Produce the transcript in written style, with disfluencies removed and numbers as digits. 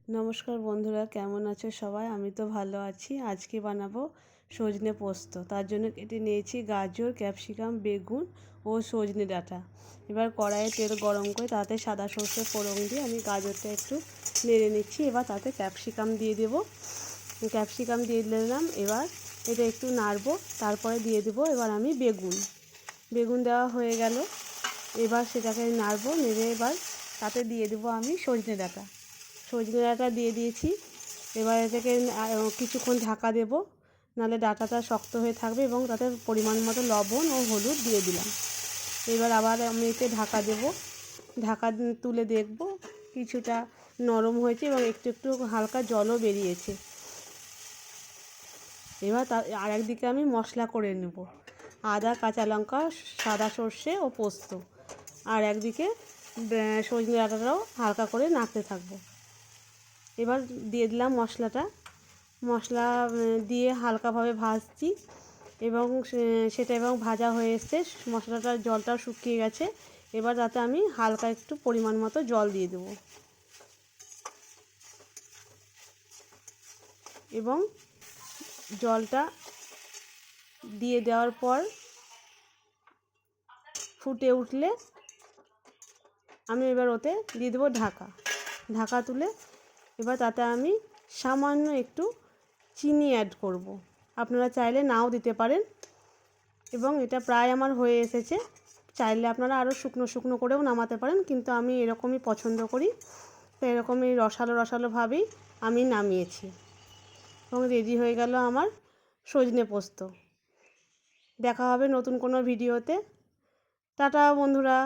নমস্কার বন্ধুরা, কেমন আছো সবাই? আমি তো ভালো আছি। আজকে বানাবো সজনে পোস্ত। তার জন্য কেটে নিয়েছি গাজর, ক্যাপসিকাম, বেগুন ও সজনে ডাঁটা। এবার কড়াইয়ে তেল গরম করে তাতে সাদা সর্ষে ফোড়ন দিয়ে আমি গাজরটা একটু নেড়ে নিচ্ছি। এবার তাতে ক্যাপসিকাম দিয়ে দেবো। ক্যাপসিকাম দিয়ে দিলাম। এবার এটা একটু নাড়বো, তারপরে দিয়ে দেবো এবার আমি বেগুন দেওয়া হয়ে গেল। এবার সেটাকে নাড়বো, নেড়ে এবার তাতে দিয়ে দেবো আমি সজনে ডাঁটা দিয়ে দিয়েছি। এবার এটাকে কিছুক্ষণ ঢাকা দেবো, নাহলে ডাঁটাটা শক্ত হয়ে থাকবে, এবং তাতে পরিমাণ মতো লবণ ও হলুদ দিয়ে দিলাম। এবার আবার আমি এতে ঢাকা দেবো। ঢাকা তুলে দেখব কিছুটা নরম হয়েছে এবং একটু একটু হালকা জলও বেরিয়েছে। এবার আর একদিকে আমি মশলা করে নেব, আদা, কাঁচা লঙ্কা, সাদা সর্ষে ও পোস্ত। আর একদিকে সজনে ডাঁটাটাও হালকা করে নাড়তে থাকবো। এবার দিয়ে দিলাম মশলা দিয়ে হালকাভাবে ভাজছি, এবং সেটা ভাজা হয়ে এসছে, মশলাটার জলটাও শুকিয়ে গেছে। এবার তাতে আমি হালকা একটু পরিমাণ মতো জল দিয়ে দেবো, এবং জলটা দিয়ে দেওয়ার পর ফুটে উঠলে আমি এবার ওতে দিয়ে দেবো ঢাকা তুলে। এবার তাতে আমি সামান্য একটু চিনি অ্যাড করব, আপনারা চাইলে নাও দিতে পারেন। এবং এটা প্রায় আমার হয়ে এসেছে। চাইলে আপনারা আরও শুকনো শুকনো করেও নামাতে পারেন, কিন্তু আমি এরকমই পছন্দ করি, তো এরকমই রসালো রসালোভাবেই আমি নামিয়েছি। এবং রেডি হয়ে গেল আমার সজনে পোস্ত। দেখা হবে নতুন কোনো ভিডিওতে। টাটা বন্ধুরা।